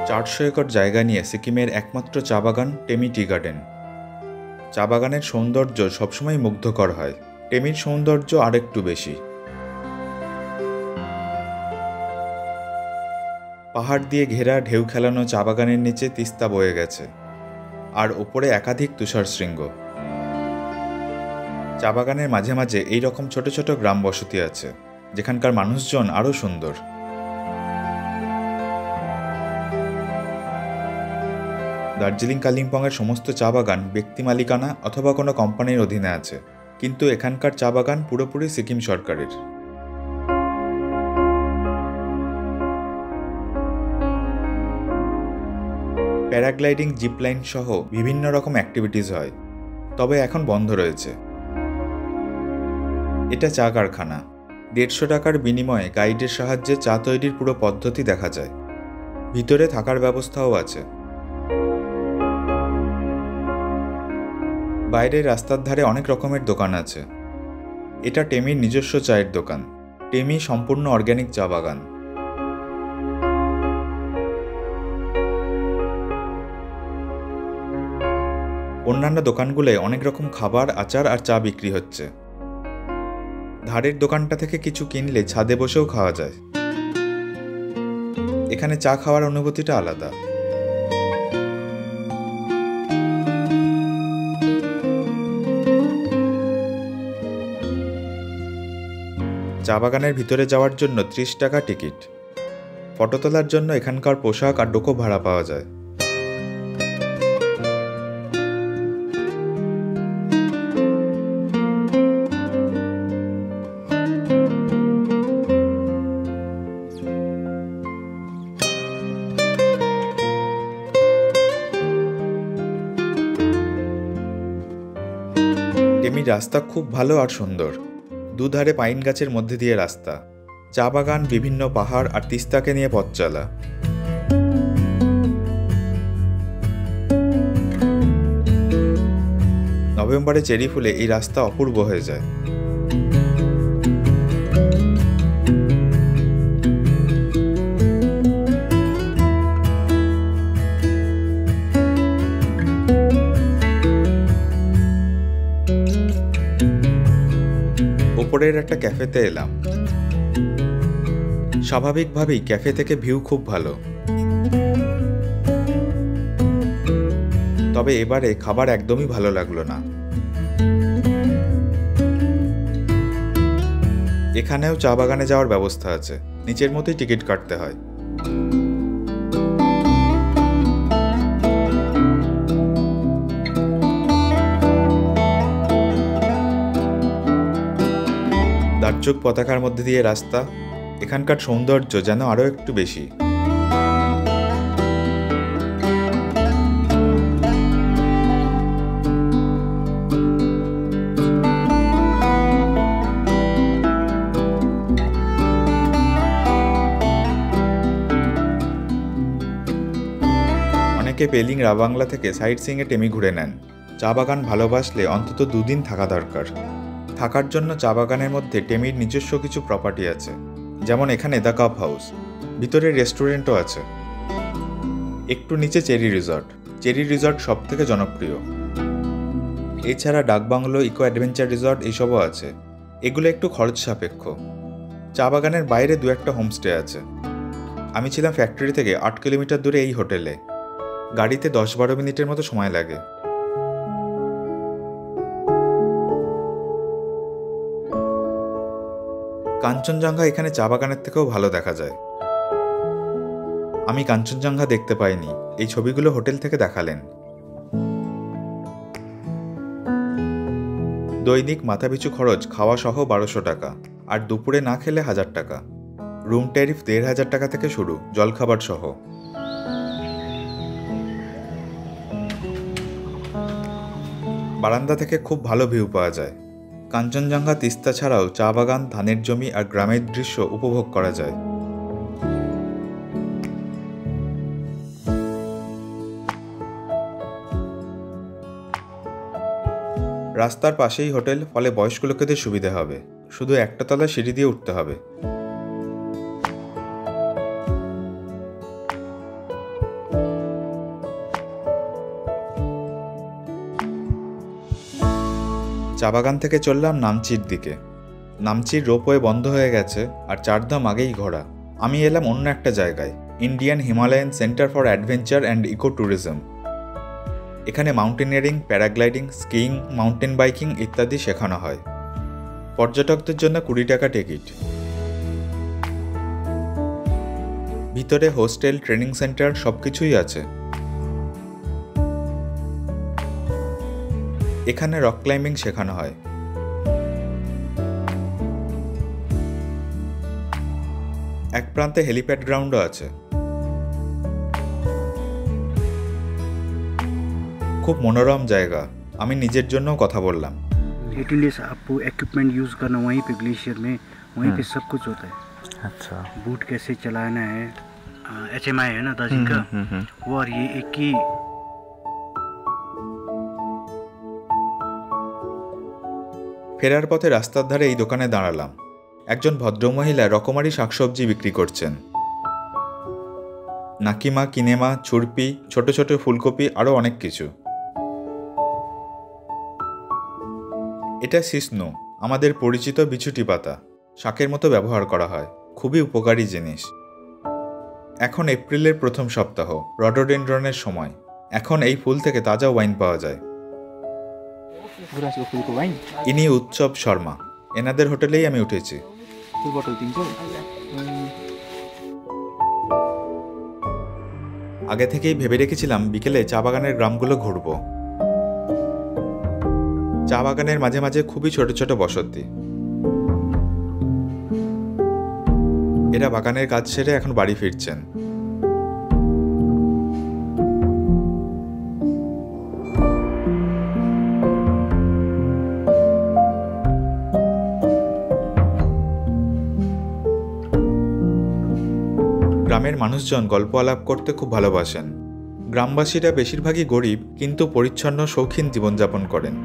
400 acre জায়গা নিয়ে সিকিমের একমাত্র চা বাগান টেমি টি গার্ডেন। চা বাগানের সৌন্দর্য সবসময় মুগ্ধকর হয়, টেমির সৌন্দর্য আরেকটু বেশি। পাহাড় দিয়ে ঘেরা ঢেউ খেলানো চা বাগানের নিচে তিস্তা বয়ে গেছে, আর ওপরে একাধিক তুষার শৃঙ্গ। চা বাগানের মাঝে মাঝে এই রকম ছোট ছোট গ্রাম বসতি আছে, যেখানকার মানুষজন আরও সুন্দর। দার্জিলিং কালিম্পংয়ের সমস্ত চা বাগান ব্যক্তি মালিকানা অথবা কোনো কোম্পানির অধীনে আছে, কিন্তু এখানকার চা বাগান পুরোপুরি সিকিম সরকারের। প্যারাগ্লাইডিং, জিপলাইন সহ বিভিন্ন রকম অ্যাক্টিভিটিস হয়, তবে এখন বন্ধ রয়েছে। এটা চা কারখানা। 150 টাকার বিনিময়ে গাইডের সাহায্যে চা তৈরির পুরো পদ্ধতি দেখা যায়। ভিতরে থাকার ব্যবস্থাও আছে। বাইরের রাস্তার ধারে অনেক রকমের দোকান আছে। এটা টেমির নিজস্ব চায়ের দোকান। টেমি সম্পূর্ণ অর্গ্যানিক চা বাগান। অন্যান্য দোকানগুলোয় অনেক রকম খাবার, আচার আর চা বিক্রি হচ্ছে। ধারের দোকানটা থেকে কিছু কিনলে ছাদে বসেও খাওয়া যায়। এখানে চা খাওয়ার অনুভূতিটা আলাদা। চা বাগানের ভিতরে যাওয়ার জন্য 30 টাকা টিকিট। ফটো তোলার জন্য এখানকার পোশাক আর ডোকো ভাড়া পাওয়া যায়। টেমির রাস্তা খুব ভালো আর সুন্দর। দুধারে পাইন গাছের মধ্যে দিয়ে রাস্তা, চা বাগান, বিভিন্ন পাহাড় আর তিস্তাকে নিয়ে পথ চলা। নভেম্বরে চেরি ফুলে এই রাস্তা অপূর্ব হয়ে যায়। ওপরের একটা ক্যাফেতে এলাম। স্বাভাবিকভাবেই ক্যাফে থেকে ভিউ খুব ভালো, তবে এবারে খাবার একদমই ভালো লাগলো না। এখানেও চা বাগানে যাওয়ার ব্যবস্থা আছে, নিচের মতোই টিকিট কাটতে হয়। দার্চুক পতাকার মধ্যে দিয়ে রাস্তা। এখানকার সৌন্দর্য যেন আরও একটু বেশি। অনেকে পেলিং রাবাংলা থেকে সাইট সিইংয়ে টেমি ঘুরে নেন। চা বাগান ভালোবাসলে অন্তত 2 দিন থাকা দরকার। থাকার জন্য চা বাগানের মধ্যে টেমির নিজস্ব কিছু প্রপার্টি আছে, যেমন এখানে দ্য কাপ হাউস। ভিতরে রেস্টুরেন্টও আছে। একটু নিচে চেরি রিসর্ট। চেরি রিসর্ট সব থেকে জনপ্রিয়। এছাড়া ডাকবাংলো, ইকো অ্যাডভেঞ্চার রিসর্ট এইসবও আছে। এগুলো একটু খরচ সাপেক্ষ। চা বাগানের বাইরে 2-1টা হোমস্টে আছে। আমি ছিলাম ফ্যাক্টরি থেকে 8 কিলোমিটার দূরে এই হোটেলে। গাড়িতে 10-12 মিনিটের মতো সময় লাগে। কাঞ্চনজঙ্ঘা এখানে চা বাগানের থেকেও ভালো দেখা যায়। আমি কাঞ্চনজঙ্ঘা দেখতে পাইনি, এই ছবিগুলো হোটেল থেকে দেখালেন। দৈনিক মাথাপিছু খরচ খাওয়া সহ 1200 টাকা, আর দুপুরে না খেলে 1000 টাকা। রুম ট্যারিফ 1500 টাকা থেকে শুরু, জলখাবার সহ। বারান্দা থেকে খুব ভালো ভিউ পাওয়া যায়। কাঞ্চনজঙ্ঘা, তিস্তা ছাড়াও চা বাগান, ধানের জমি আর গ্রামের দৃশ্য উপভোগ করা যায়। রাস্তার পাশেই হোটেল, ফলে বয়স্ক লোকেদের সুবিধা হবে। শুধু একটা তলা সিঁড়ি দিয়ে উঠতে হবে। চা বাগান থেকে চললাম নামচির দিকে। নামচির রোপওয়ে বন্ধ হয়ে গেছে আর 4 ধাম আগেই ঘোরা। আমি এলাম অন্য একটা জায়গায়, Indian Himalayan centre for adventure and eco tourism. এখানে mountaineering, paragliding, skiing, mountain biking ইত্যাদি শেখানো হয়। পর্যটকদের জন্য 20 টাকা টিকিট। ভিতরে হোস্টেল, ট্রেনিং সেন্টার সবকিছুই আছে। এখানে রক ক্লাইম্বিং শেখানো হয়। এক প্রান্তে হেলিপ্যাড গ্রাউন্ডও আছে। খুব মনোরম জায়গা। আমি নিজের জন্যও কথা বললাম। लिटिल आपको इक्विपमेंट यूज़ करना वहीं पे ग्लेशियर में, वहीं पे सब कुछ होता है। अच्छा, बूट कैसे चलाना है, HMI है ना दार्जिलिंग का, वो और ये एक ही। ফেরার পথে রাস্তার ধারে এই দোকানে দাঁড়ালাম। একজন ভদ্রমহিলা রকমারি শাকসবজি বিক্রি করছেন। নাকিমা, কিনেমা, ছুরপি, ছোট ছোট ফুলকপি, আরও অনেক কিছু। এটা সিসনু, আমাদের পরিচিত বিছুটি পাতা। শাকের মতো ব্যবহার করা হয়। খুবই উপকারী জিনিস। এখন এপ্রিলের প্রথম সপ্তাহ, রডোডেন্ড্রনের সময়। এখন এই ফুল থেকে তাজা ওয়াইন পাওয়া যায়। ইনি উৎসব শর্মা। এনাদের হোটেলেই আমি উঠেছি। আগে থেকেই ভেবে রেখেছিলাম বিকেলে চা বাগানের গ্রামগুলো ঘুরব। চা বাগানের মাঝে মাঝে খুবই ছোট ছোট বসতি। এরা বাগানের কাজ সেরে এখন বাড়ি ফিরছেন। গ্রামের মানুষজন গল্প আলাপ করতে খুব ভালোবাসেন। গ্রামবাসীরা বেশিরভাগই গরিব, কিন্তু পরিচ্ছন্ন শৌখিন জীবনযাপন করেন।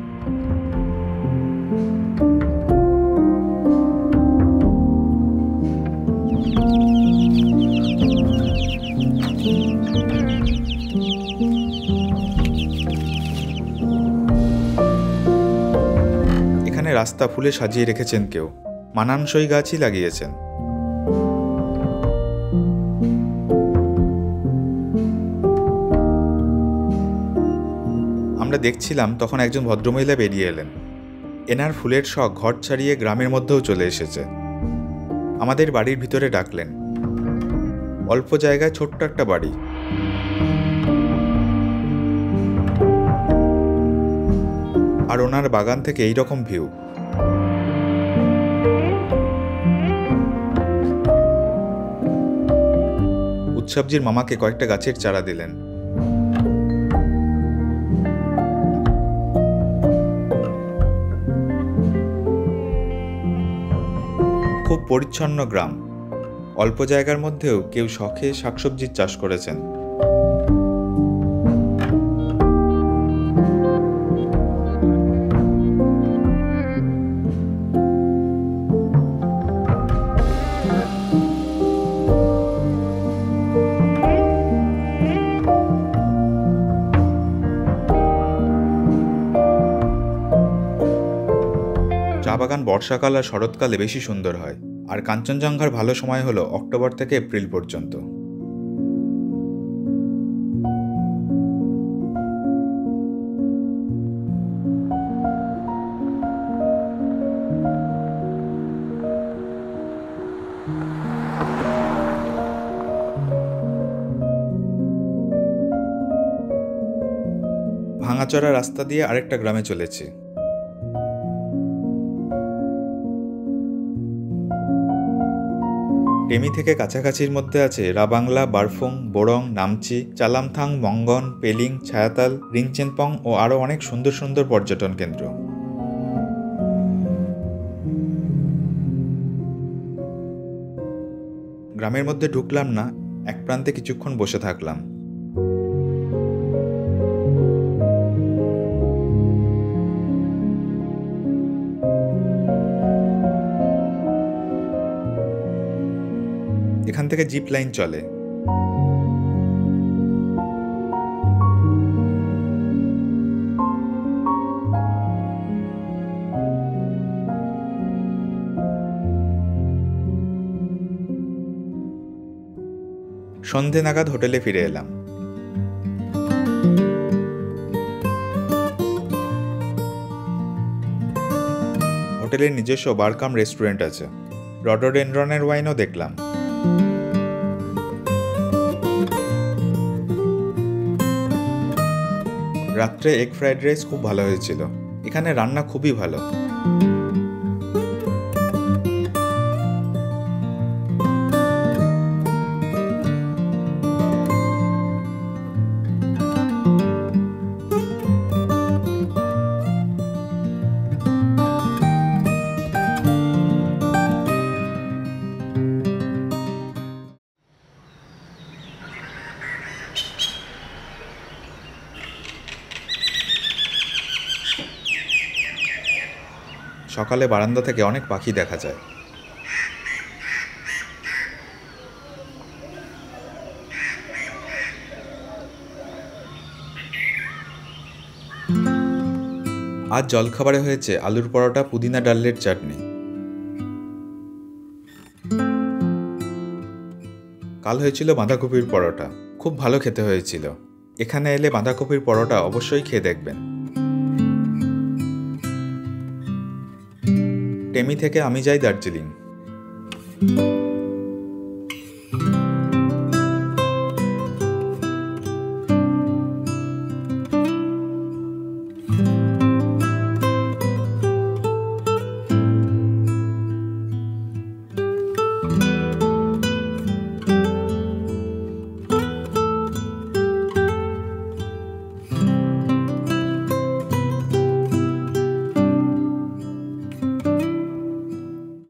এখানে রাস্তা ফুলে সাজিয়ে রেখেছেন কেউ। মানানসই গাছই লাগিয়েছেন। আমরা দেখছিলাম তখন একজন ভদ্রমহিলা বেরিয়ে এলেন। এনার ফুলের শখ ঘর ছাড়িয়ে গ্রামের মধ্যেও চলে এসেছে। আমাদের বাড়ির ভিতরে ডাকলেন। অল্প জায়গায় ছোট্ট একটা বাড়ি। আর ওনার বাগান থেকে এইরকম ভিউ। উৎসবজির মামাকে কয়েকটা গাছের চারা দিলেন। খুব পরিচ্ছন্ন গ্রাম। অল্প জায়গার মধ্যেও কেউ শখে শাকসবজির চাষ করেছেন। চা বাগান বর্ষাকাল আর শরৎকালে বেশি সুন্দর হয়। আর কাঞ্চনজঙ্ঘার ভালো সময় হলো অক্টোবর থেকে এপ্রিল পর্যন্ত। ভাঙাচোরা রাস্তা দিয়ে আরেকটা গ্রামে চলেছি। টেমি থেকে কাছাকাছির মধ্যে আছে রাবাংলা, বারফুং, বোরং, নামচি, চালামথাং, মঙ্গন, পেলিং, ছায়াতাল, রিংচেনপং ও আরও অনেক সুন্দর সুন্দর পর্যটন কেন্দ্র। গ্রামের মধ্যে ঢুকলাম না, এক প্রান্তে কিছুক্ষণ বসে থাকলাম। এখান থেকে জিপ লাইন চলে। সন্ধে নাগাদ হোটেলে ফিরে এলাম। হোটেলের নিজস্ব বার কাম রেস্টুরেন্ট আছে। রডোডেনড্রনের ওয়াইনও দেখলাম। রাত্রে এগ ফ্রাইড রাইস খুব ভালো হয়েছিল। এখানে রান্না খুবই ভালো। সকালে বারান্দা থেকে অনেক পাখি দেখা যায়। আজ জলখাবারে হয়েছে আলুর পরোটা, পুদিনা ডালের চাটনি। কাল হয়েছিল বাঁধাকপির পরোটা, খুব ভালো খেতে হয়েছিল। এখানে এলে বাঁধাকপির পরোটা অবশ্যই খেয়ে দেখবেন। টেমি থেকে আমি যাই দার্জিলিং।